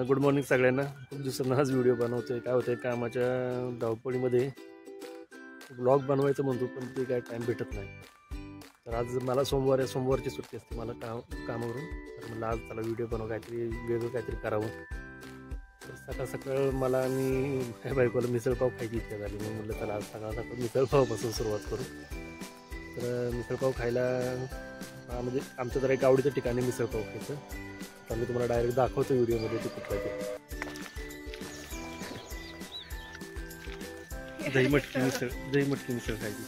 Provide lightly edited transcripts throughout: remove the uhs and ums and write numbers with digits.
Good morning सगळ्यांना. खूप दिवसांना आज व्हिडिओ बनवतोय. काय होतं कामाच्या धावपळीमध्ये ब्लॉग बनवायचं म्हणतो पण ते काय टाईम भेटत नाही. तर आज मला सोमवारची सुट्टी असते मला कामावरून. तर म्हटलं आज त्याला व्हिडिओ बनव, काहीतरी वेगळं काहीतरी करावं. तर सकाळ मला आणि माझ्या बायकोला मिसळपाव खायची इच्छा झाली. मग म्हटलं त्याला आज सकाळ मिसळपावपासून सुरुवात करू. तर मिसळपाव खायला म्हणजे आमचं जरा एक आवडीचं ठिकाणी मिसळपाव खायचं. तर मी तुम्हाला डायरेक्ट दाखवतो व्हिडिओमध्ये ते कुठलं ते. दही मटकी मिसळ खायची.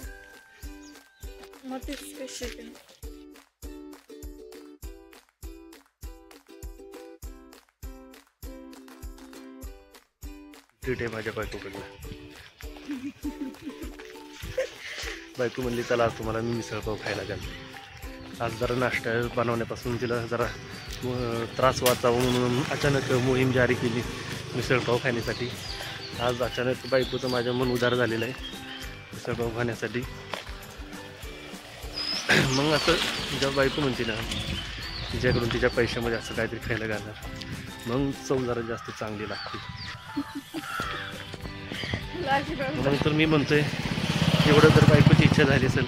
ट्रीट आहे माझ्या बायकोकडनं. बायको म्हणली चला आज तुम्हाला मी मिसळपाव खायला घाल. आज जरा नाश्ता बनवण्यापासून तिला जरा त्रास वाचावा म्हणून अचानक मोहीम जारी केली मिसळपाव खाण्यासाठी. आज अचानक बायकोचं माझ्या मन उदार झालेलं आहे मिसळपाव खाण्यासाठी. मग असं जेव्हा बायको म्हणते ना तिच्याकडून तिच्या पैशामध्ये असं काहीतरी खायला घालणार मग चव जरा जास्त चांगली लागते. नंतर मी म्हणतोय एवढं जर बायकोची इच्छा झाली असेल,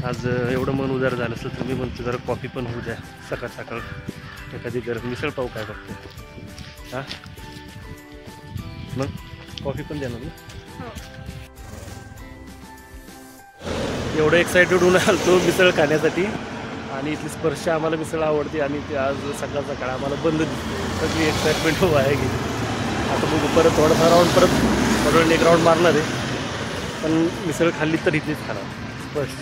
आज एवढं मन उदार झालं असेल तर मी म्हणतो जरा कॉफी पण होऊ द्या सकाळ एखादी गरम मिसळपाव काय बघतो. हां मग कॉफी पण देणार ना. एवढं एक्सायटेड होऊन आलतो मिसळ खाण्यासाठी आणि इथली स्पर्श आम्हाला मिसळ आवडते आणि ते आज सकाळ आम्हाला बंद दिसते. सगळी एक्साइटमेंट आहे गेली. आता बघू परत थोडासा राऊंड एक राऊंड मारणार आहे पण मिसळ खाल्ली तर इथेच खाणार स्पर्श.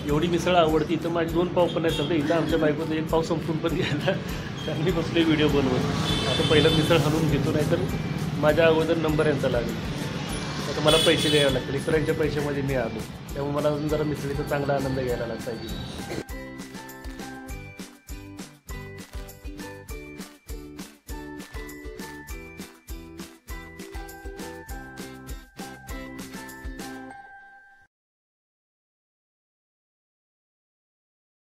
एवढी मिसळ आवडती इथं माझी 2 पाव पण आहेत. इथं आमच्या बायकोचं 1 पाव संपून पण घ्यायला त्यांनी बसले व्हिडिओ बनवत. आता पहिलं मिसळ हाणून घेतो नाही तर माझ्या अगोदर नंबर यांचा लागेल. आता मला पैसे द्यावे लागतील. इतरांच्या पैशामध्ये मी आलो त्यामुळे मला अजून जरा मिसळीचा चांगला आनंद घ्यायला लागला पाहिजे.